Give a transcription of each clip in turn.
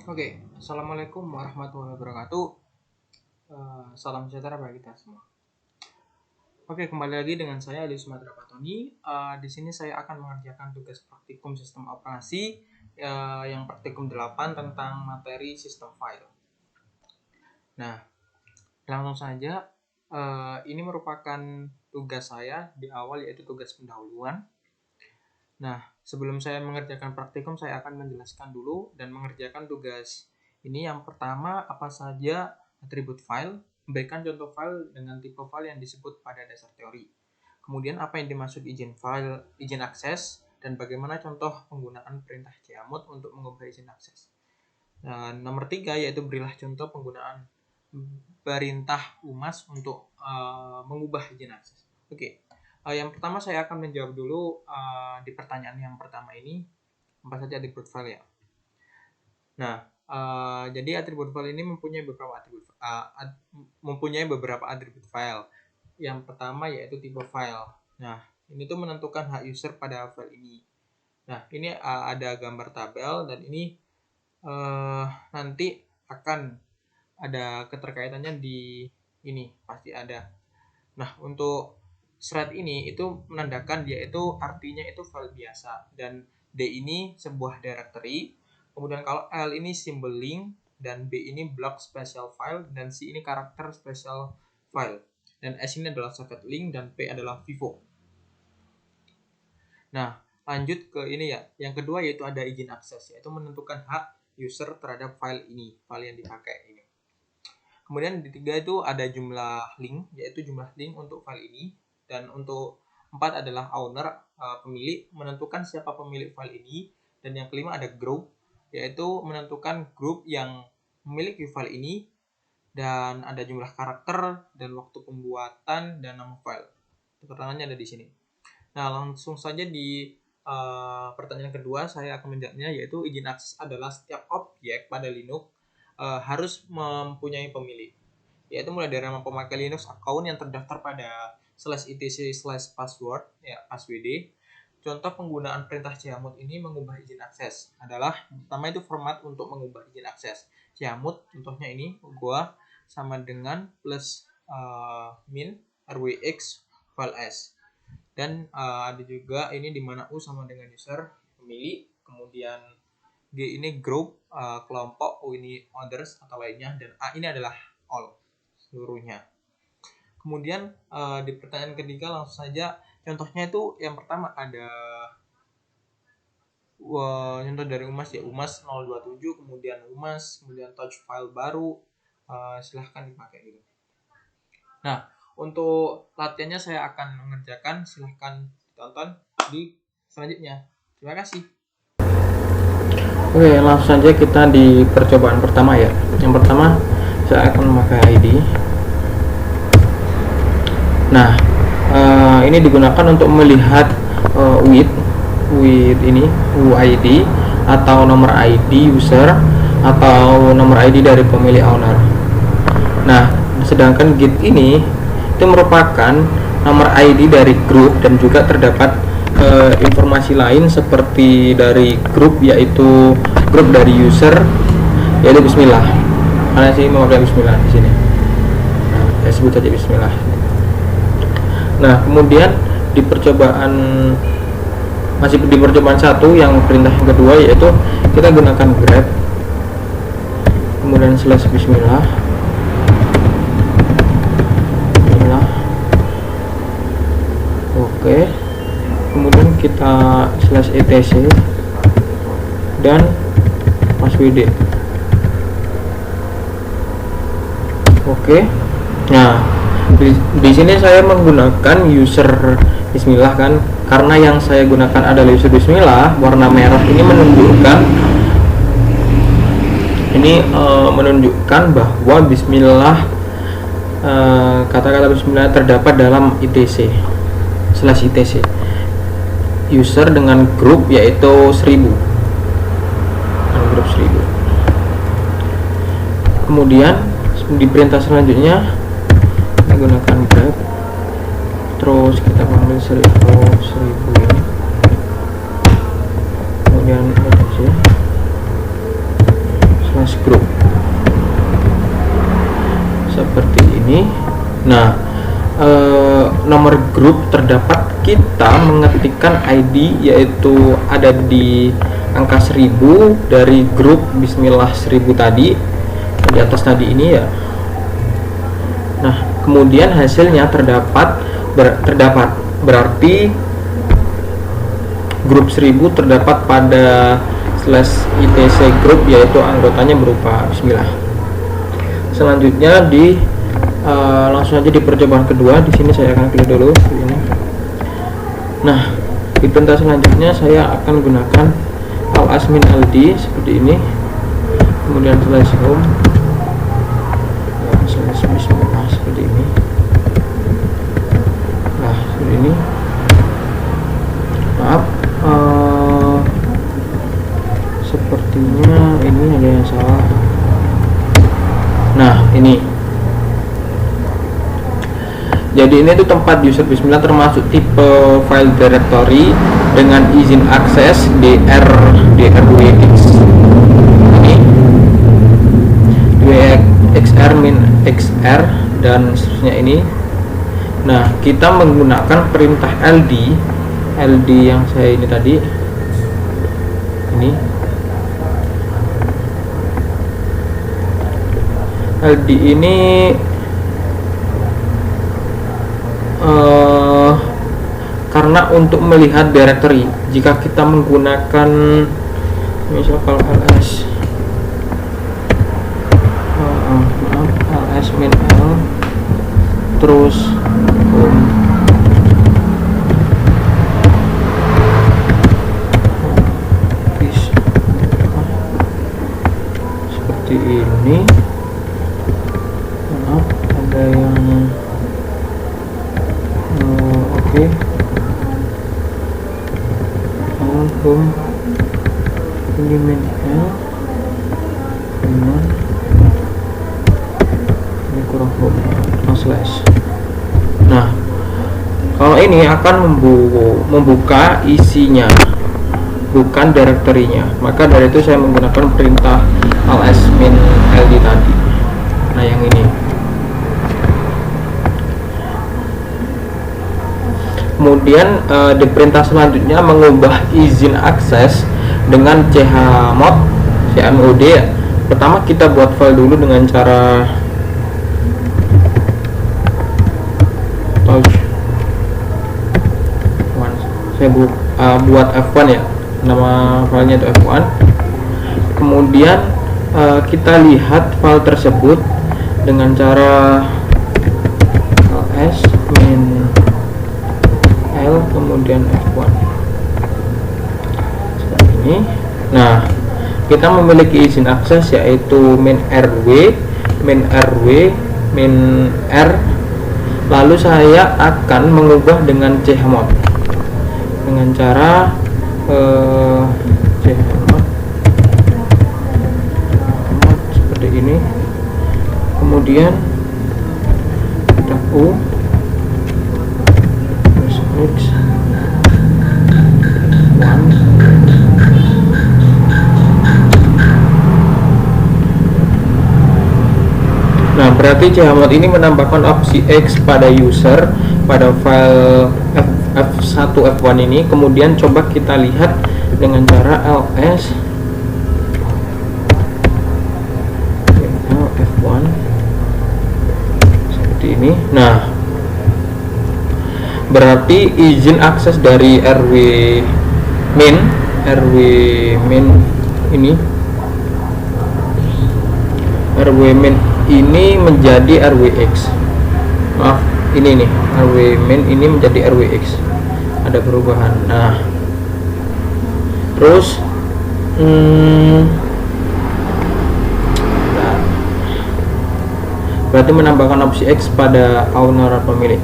Oke, assalamualaikum warahmatullahi wabarakatuh. Salam sejahtera bagi kita semua. Oke, kembali lagi dengan saya Adi Sumadra Patoni. Di sini saya akan mengerjakan tugas praktikum sistem operasi yang praktikum 8 tentang materi sistem file. Nah, langsung saja. Ini merupakan tugas saya di awal, yaitu tugas pendahuluan. Nah, sebelum saya mengerjakan praktikum, saya akan menjelaskan dulu dan mengerjakan tugas ini. Yang pertama, apa saja atribut file, memberikan contoh file dengan tipe file yang disebut pada dasar teori. Kemudian, apa yang dimaksud izin file, izin akses, dan bagaimana contoh penggunaan perintah chmod untuk mengubah izin akses. Dan nomor 3, yaitu berilah contoh penggunaan perintah umas untuk mengubah izin akses. Oke. Yang pertama saya akan menjawab dulu di pertanyaan yang pertama ini, apa saja atribut file ya. Nah, jadi atribut file ini mempunyai beberapa atribut file. Yang pertama yaitu tipe file. Nah, ini tuh menentukan hak user pada file ini. Nah, ini ada gambar tabel dan ini nanti akan ada keterkaitannya di ini, pasti ada. Nah, untuk thread ini itu menandakan dia itu artinya itu file biasa, dan D ini sebuah directory, kemudian kalau L ini symbol link, dan B ini block special file, dan C ini karakter special file, dan S ini adalah socket link, dan P adalah vivo. Nah, lanjut ke ini ya, yang kedua yaitu ada izin akses, yaitu menentukan hak user terhadap file ini, file yang dipakai ini. Kemudian di 3 itu ada jumlah link, yaitu jumlah link untuk file ini. Dan untuk 4 adalah owner, pemilik, menentukan siapa pemilik file ini. Dan yang kelima ada group, yaitu menentukan grup yang memiliki file ini. Dan ada jumlah karakter, dan waktu pembuatan, dan nama file. Keterangannya ada di sini. Nah, langsung saja di pertanyaan kedua saya akan menjawabnya, yaitu izin akses adalah setiap objek pada Linux harus mempunyai pemilik, yaitu mulai dari nama pemakai Linux account yang terdaftar pada /etc/password ya, passwd. Contoh penggunaan perintah chmod ini mengubah izin akses adalah pertama itu format untuk mengubah izin akses. Chmod contohnya ini gua sama dengan plus min rwx file s, dan ada juga ini di mana u sama dengan user pemilik, kemudian G ini group kelompok, U ini others atau lainnya, dan A ini adalah all seluruhnya. Kemudian di pertanyaan ketiga langsung saja contohnya itu yang pertama ada contoh dari umas ya, umas 027, kemudian umas, kemudian touch file baru, silahkan dipakai gitu. Nah, untuk latihannya saya akan mengerjakan, silahkan tonton di selanjutnya. Terima kasih. Oke, langsung saja kita di percobaan pertama ya. Yang pertama saya akan memakai ID. Nah, ini digunakan untuk melihat with ini UID atau nomor ID user atau nomor ID dari pemilik owner. Nah, sedangkan git ini itu merupakan nomor ID dari grup, dan juga terdapat informasi lain seperti dari grup, yaitu grup dari user yaitu bismillah. Karena sih memakai bismillah di sini. Nah, saya sebut saja bismillah. Nah, kemudian di percobaan masih di percobaan 1 yang perintah yang kedua, yaitu kita gunakan grep kemudian /bismillah bismillah. Oke, kemudian kita /etc dan passwd. Oke. Nah, di sini saya menggunakan user bismillah kan, karena yang saya gunakan adalah user bismillah. Warna merah ini menunjukkan bahwa bismillah, kata-kata bismillah terdapat dalam etc user dengan grup yaitu 1000, grup 1000. Kemudian di perintah selanjutnya kita gunakan grep, terus kita panggil 1000 ini, kemudian etc /group seperti ini. Nah, nomor grup terdapat kita mengetikkan ID, yaitu ada di angka 1000 dari grup Bismillah 1000 tadi di atas tadi ini ya. Nah, kemudian hasilnya terdapat berarti grup 1000 terdapat pada /itc group, yaitu anggotanya berupa Bismillah. Selanjutnya langsung aja di percobaan kedua. Di sini saya akan klik dulu ini. Nah, di perintah selanjutnya saya akan gunakan /min_ld seperti ini, kemudian /home /bismillah seperti ini. Nah, seperti ini. Maaf, sepertinya ini ada yang salah. Nah, ini. Jadi ini tuh tempat user Bismillah termasuk tipe file directory dengan izin akses drwx ini xr min xr dan seterusnya ini. Nah, kita menggunakan perintah ld yang saya ini tadi ini. ld ini karena untuk melihat directory, jika kita menggunakan misal kalau ls -l terus seperti ini. Maaf, ada yang oke. Home element L ini kurang home slash. Nah, kalau ini akan membuka isinya, bukan directory-nya. Maka dari itu saya menggunakan perintah ls-min_ld tadi. Nah, yang ini. Kemudian di perintah selanjutnya mengubah izin akses dengan chmod ya. Pertama kita buat file dulu dengan cara touch one. Saya buat F1 ya, nama filenya itu F1. Kemudian kita lihat file tersebut dengan cara ls-min kemudian F1 seperti ini. Nah, kita memiliki izin akses yaitu min_rw, min_r. Lalu saya akan mengubah dengan chmod dengan cara chmod seperti ini. Kemudian kita u X 1. Nah, berarti chmod ini menambahkan opsi X pada user pada file F1 F1 ini. Kemudian coba kita lihat dengan cara ls F1 seperti ini. Nah, berarti izin akses dari rw min ini menjadi rwx. Maaf, ini nih rw min ini menjadi rwx, ada perubahan. Nah, terus berarti menambahkan opsi X pada owner pemilik.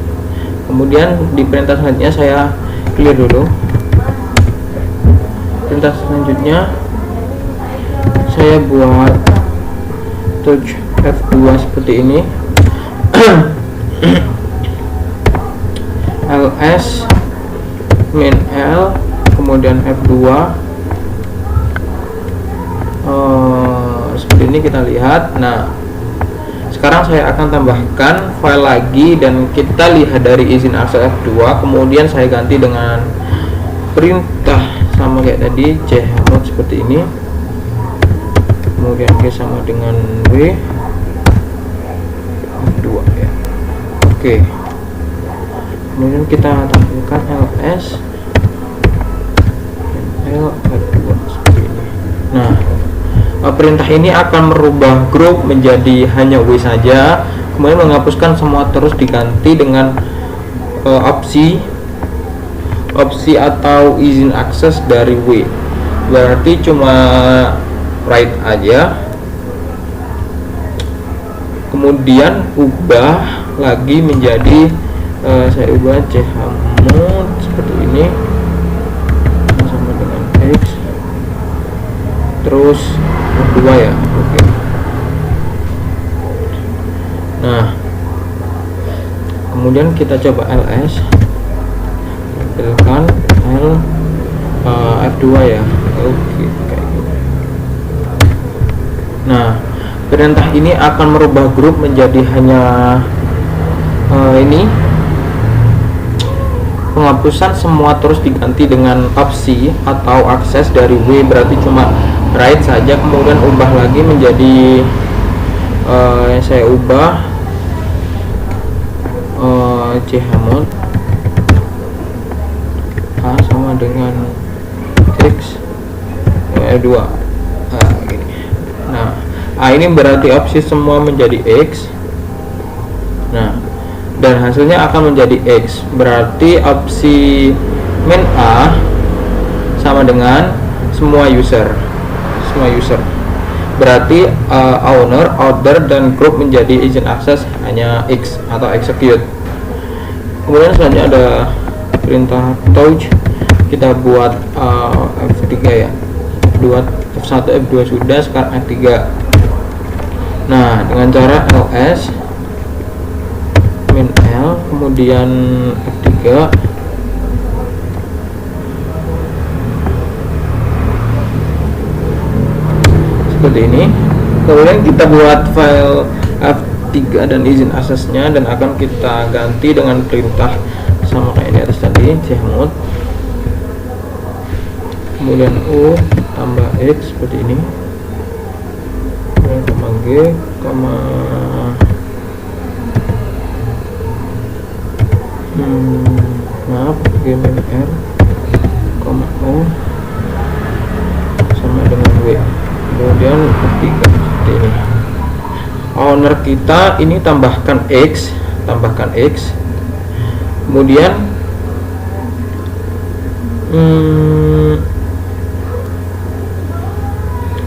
Kemudian di perintah selanjutnya saya clear dulu. Perintah selanjutnya saya buat touch F2 seperti ini. ls min l kemudian F2 seperti ini kita lihat. Nah, sekarang saya akan tambahkan file lagi dan kita lihat dari izin akses F2, kemudian saya ganti dengan perintah sama kayak tadi, chmod seperti ini, kemudian G sama dengan W F2 ya. Oke, kemudian kita tampilkan ls L F2 seperti ini. Nah, perintah ini akan merubah grup menjadi hanya W saja, kemudian menghapuskan semua, terus diganti dengan opsi atau izin akses dari W. Berarti cuma write aja, kemudian ubah lagi menjadi saya ubah chmod seperti ini sama dengan X, terus F2 ya. Oke. Nah, kemudian kita coba ls, tampilkan F2 ya. Oke, kayak gini. Nah, perintah ini akan merubah grup menjadi hanya ini, penghapusan semua terus diganti dengan opsi atau akses dari W, berarti cuma write saja, kemudian ubah lagi menjadi yang saya ubah chmod A sama dengan X F2 gini. Nah, A ini berarti opsi semua menjadi X. Nah, dan hasilnya akan menjadi X, berarti opsi main A sama dengan semua user, berarti owner, order, dan group menjadi izin akses hanya X atau execute. Kemudian selanjutnya ada perintah touch, kita buat F3 ya, F2, F1, F2 sudah, sekarang F3. Nah, dengan cara ls min L kemudian F3, seperti ini. Kemudian kita buat file F3 dan izin aksesnya, dan akan kita ganti dengan perintah sama kayak di atas tadi, chmod kemudian U tambah X seperti ini, kemudian koma G koma G min R koma O sama dengan W, kemudian F3 seperti ini. Owner kita ini tambahkan X, kemudian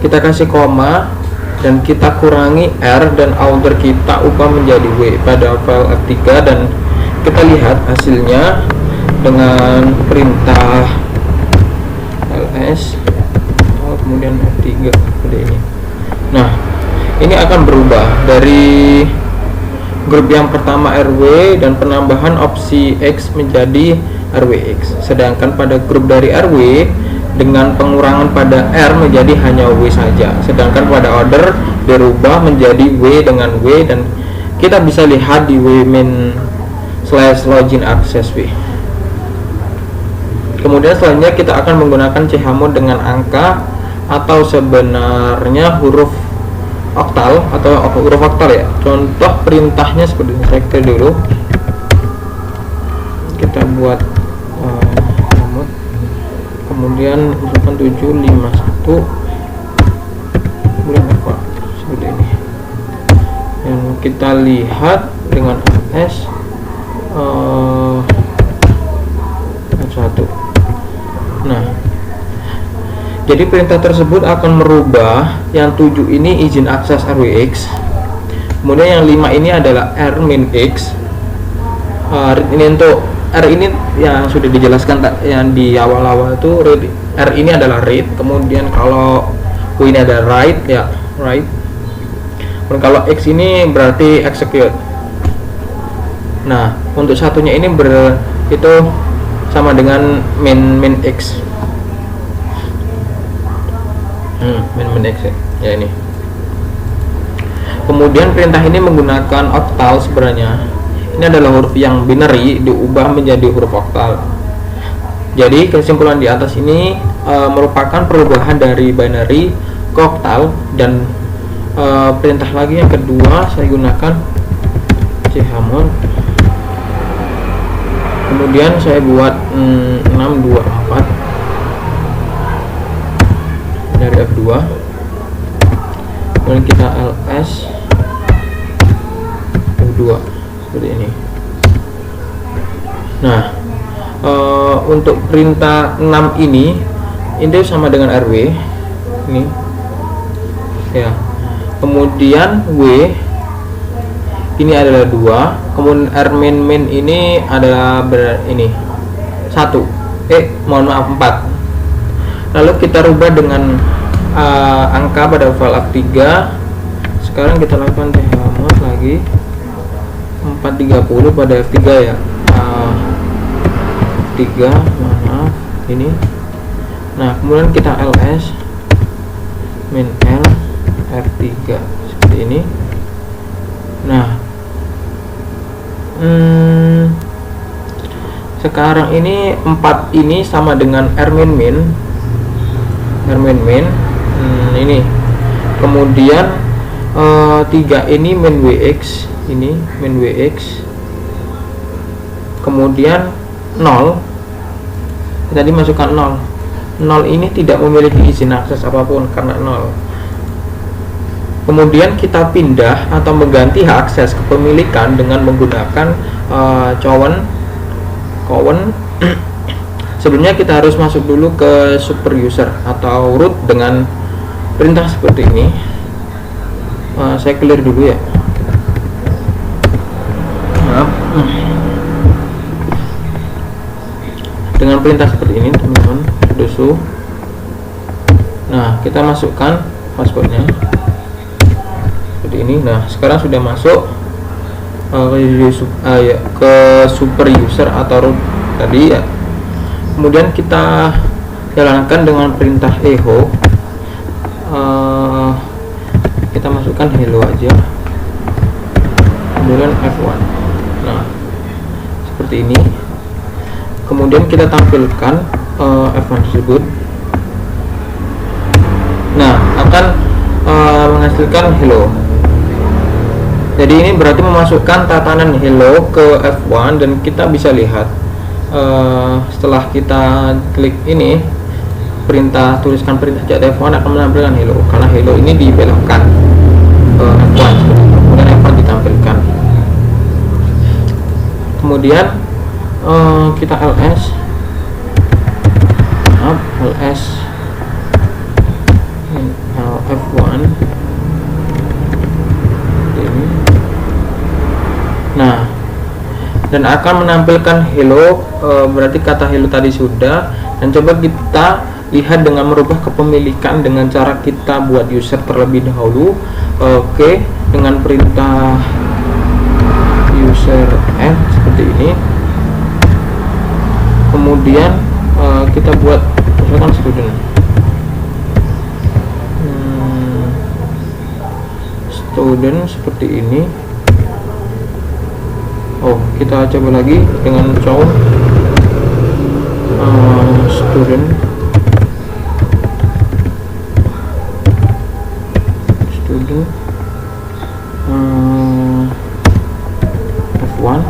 kita kasih koma dan kita kurangi R, dan outer kita ubah menjadi W pada file F3, dan kita lihat hasilnya dengan perintah ls kemudian F3 seperti ini. Nah, ini akan berubah dari grup yang pertama RW dan penambahan opsi X menjadi RWX, sedangkan pada grup dari RW dengan pengurangan pada R menjadi hanya W saja, sedangkan pada order dirubah menjadi W dengan W, dan kita bisa lihat di wmin/login access W. Kemudian selanjutnya kita akan menggunakan chmod dengan angka, atau sebenarnya huruf oktal ya. Contoh perintahnya seperti ini, saya clear dulu, kita buat chmod, kemudian misalkan 751, kemudian apa seperti ini, yang kita lihat dengan ls F1. Nah, jadi perintah tersebut akan merubah yang 7 ini izin akses RWX, kemudian yang 5 ini adalah R min X. Ini untuk R ini yang sudah dijelaskan yang di awal-awal itu, R ini adalah read, kemudian kalau W ini ada write ya, write, dan kalau X ini berarti execute. Nah, untuk satunya ini itu sama dengan min X. min X ya ini. Kemudian perintah ini menggunakan oktal sebenarnya. Ini adalah huruf yang binary diubah menjadi huruf oktal. Jadi kesimpulan di atas ini merupakan perubahan dari binary ke oktal. Dan perintah lagi yang kedua saya gunakan chmod. Kemudian saya buat 624 dari F2. Kemudian kita ls F2 seperti ini. Nah, untuk perintah 6 ini sama dengan rw ini ya. Kemudian w ini adalah 2, kemudian r main ini adalah ini 1, mohon maaf 4. Lalu kita rubah dengan angka pada file F3. Sekarang kita lakukan chmod lagi 430 pada F3 ya. 3, maaf ini. Nah, kemudian kita ls min l F3 seperti ini. Nah, sekarang ini 4 ini sama dengan r main ini. Kemudian 3 ini main wx, ini main wx. Kemudian 0 tadi masukkan 0 ini tidak memiliki izin akses apapun karena 0. Kemudian kita pindah atau mengganti hak akses kepemilikan dengan menggunakan cowen. Sebelumnya kita harus masuk dulu ke super user atau root dengan perintah seperti ini. Saya clear dulu ya. Maaf. Dengan perintah seperti ini teman-teman, sudo. Nah, kita masukkan passwordnya seperti ini. Nah, sekarang sudah masuk ke super user atau root tadi ya. Kemudian kita jalankan dengan perintah echo. Kita masukkan hello aja, kemudian F1. Nah, seperti ini. Kemudian kita tampilkan F1 tersebut. Nah, akan menghasilkan hello. Jadi ini berarti memasukkan tatanan hello ke F1 dan kita bisa lihat setelah kita klik ini tuliskan perintah cat F1 akan menampilkan hello karena hello ini dibelokkan ke F1 kemudian F1 ditampilkan. Kemudian kita ls F1 ini. Nah, dan akan menampilkan hello, berarti kata hello tadi sudah. Dan coba kita lihat dengan merubah kepemilikan dengan cara kita buat user terlebih dahulu. Oke, dengan perintah user f seperti ini. Kemudian kita buat misalkan student seperti ini. Kita coba lagi dengan chown student F1.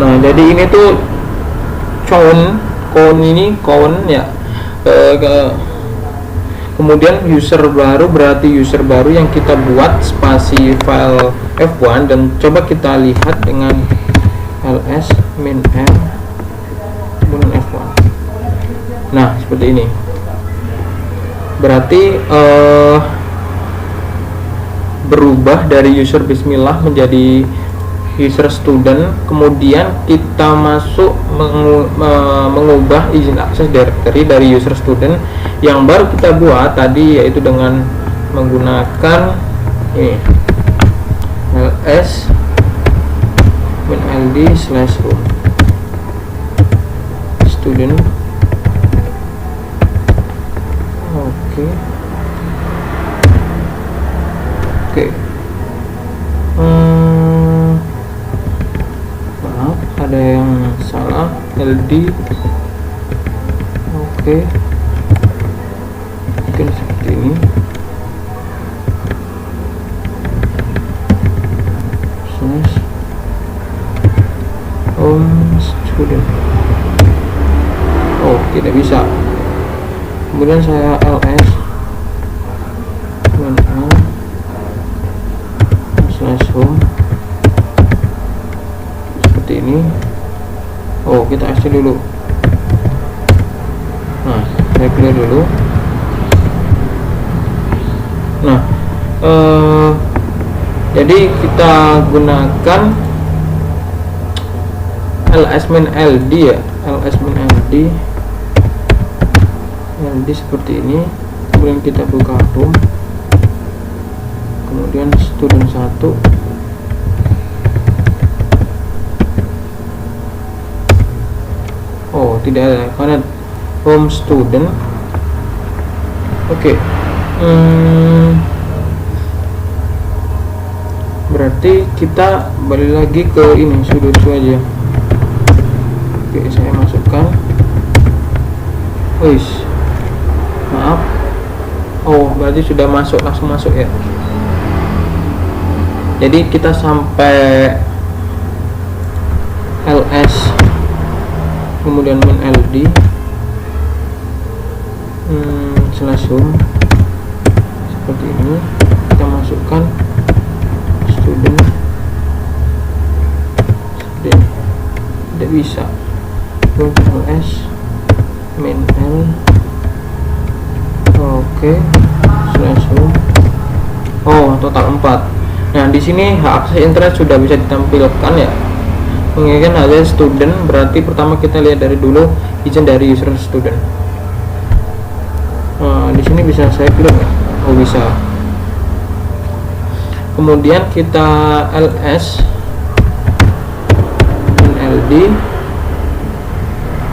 Nah, jadi ini tuh chown ya. Kemudian user baru berarti user baru yang kita buat spasi file F1 dan coba kita lihat dengan ls min m kemudian F1. Nah, seperti ini. Berarti berubah dari user bismillah menjadi user student. Kemudian kita masuk mengubah izin akses directory dari user student yang baru kita buat tadi, yaitu dengan menggunakan ini ls min ld/room student. Oke. Oke. Maaf, ada yang salah. LD. Oke. Mungkin seperti ini. Slash home student. Oh, tidak bisa. Kemudian saya ls slash home seperti ini. Oh, kita isi dulu. Nah, saya clear dulu. Nah, jadi kita gunakan ls-ld ya, ls-ld seperti ini. Kemudian kita buka home, kemudian student 1. Oh, tidak ada karena home student. Oke. Berarti kita balik lagi ke ini sudo aja. Oke, saya masukkan. Wis, maaf. Oh, berarti sudah masuk, langsung masuk ya. Jadi kita sampai ls kemudian ld slash home seperti ini. Kita masukkan student seperti ini. Tidak bisa. ls main l. Oke, slash home. Oh, total 4. Nah, di sini hak akses internet sudah bisa ditampilkan ya. Mengingatkan ada student, berarti pertama kita lihat dari dulu izin dari user student. Di sini bisa saya clear nggak? Oh, bisa. Kemudian kita ls ld,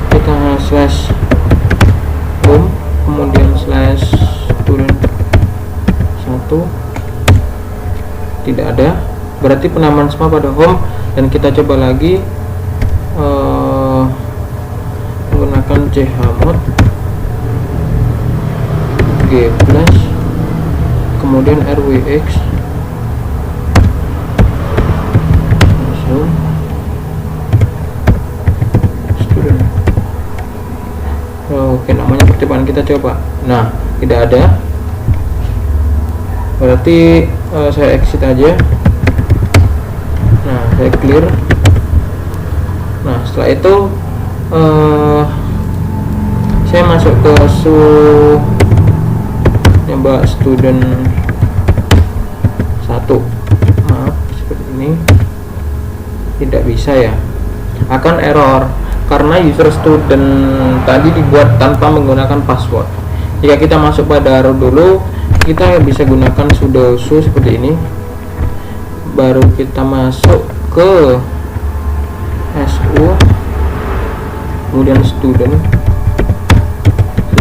kita slash home kemudian slash student 1. Tidak ada, berarti penamaan semua pada home. Dan kita coba lagi menggunakan chmod g plus kemudian rwx student. Oke, namanya percobaan kita coba. Nah, tidak ada, berarti saya exit aja. Nah, saya clear. Nah, setelah itu saya masuk ke nyoba student 1. Maaf, seperti ini tidak bisa ya, akan error karena user student tadi dibuat tanpa menggunakan password. Jika kita masuk pada root dulu, kita bisa gunakan sudo su seperti ini, baru kita masuk ke su kemudian student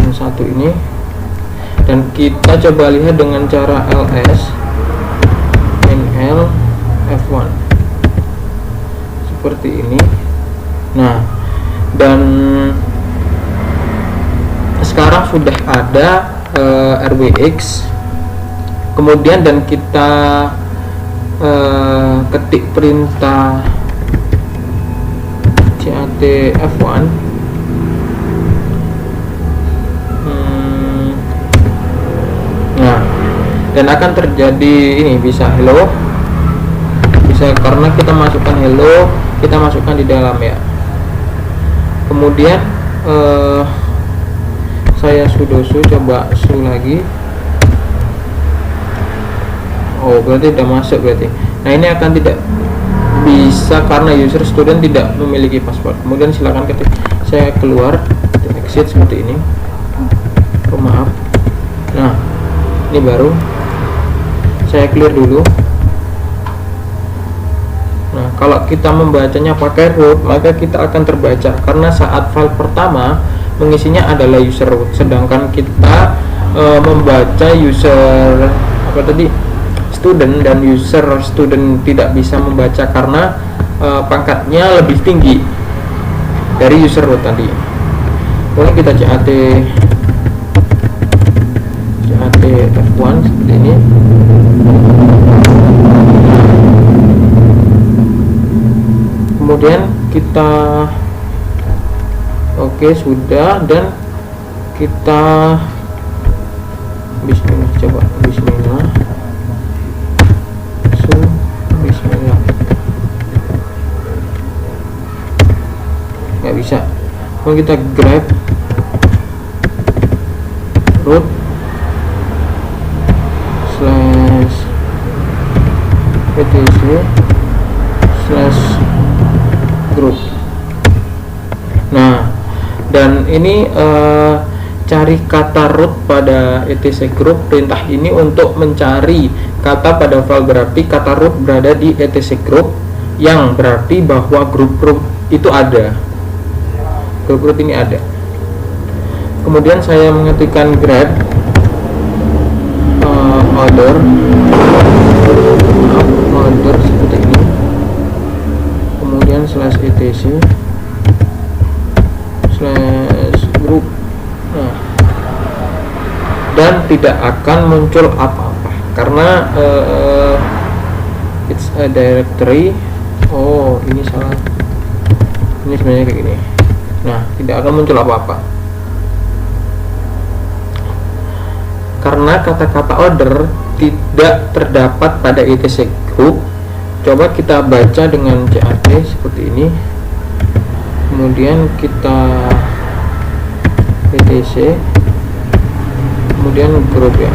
1 ini, dan kita coba lihat dengan cara ls l f1 seperti ini. Nah, dan sekarang sudah ada rwx, kemudian dan kita ketik perintah cat f1. Nah, dan akan terjadi ini, bisa hello, bisa karena kita masukkan hello, kita masukkan di dalam ya. Kemudian saya sudo su, coba su lagi. Oh, berarti sudah masuk berarti. Nah, ini akan tidak bisa karena user student tidak memiliki password. Kemudian silakan ketik, saya keluar, exit seperti ini. Oh, maaf. Nah, ini baru saya clear dulu. Nah, kalau kita membacanya pakai root, maka kita akan terbaca karena saat file pertama mengisinya adalah user root, sedangkan kita membaca user apa tadi, student, dan user student tidak bisa membaca karena pangkatnya lebih tinggi dari user root tadi. Kemudian kita cat F1 seperti ini. Kemudian kita oke, sudah, dan kita bismillah, coba bismillah, bismillah, nggak bisa. Kalau kita grab root slash etc slash group. Nah, dan ini cari kata root pada etc group. Perintah ini untuk mencari kata pada file, berarti kata root berada di etc group, yang berarti bahwa grup itu ada, grup root ini ada. Kemudian saya mengetikkan grab order seperti ini, kemudian slash etc slash group. Nah, dan tidak akan muncul apa-apa karena it's a directory. Oh, ini salah, ini sebenarnya kayak gini. Nah, tidak akan muncul apa-apa karena kata-kata order tidak terdapat pada etc group. Coba kita baca dengan cat seperti ini, kemudian kita etc, kemudian grup ya,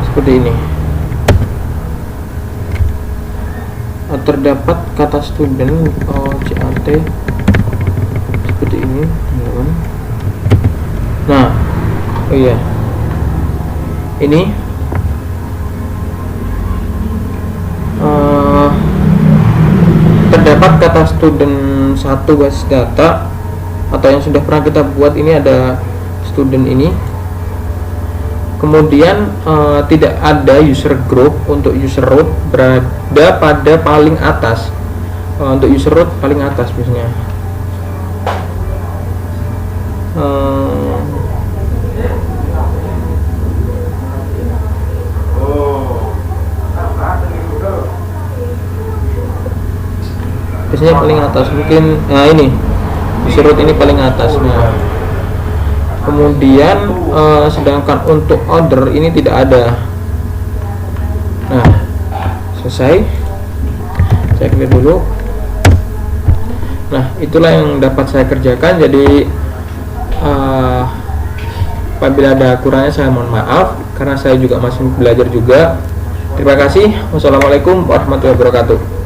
seperti ini. Terdapat kata student cat seperti ini, teman-teman. Nah, oh iya, ini terdapat kata student 1 basis data atau yang sudah pernah kita buat. Ini ada student ini. Kemudian tidak ada user group. Untuk user root berada pada paling atas. Untuk user root paling atas biasanya. Biasanya paling atas mungkin. Nah, ini user root ini paling atas. Nah, kemudian sedangkan untuk order ini tidak ada. Nah, selesai. Saya clear dulu. Nah, itulah yang dapat saya kerjakan. Jadi apabila ada kurangnya saya mohon maaf, karena saya juga masih belajar juga. Terima kasih. Wassalamualaikum warahmatullahi wabarakatuh.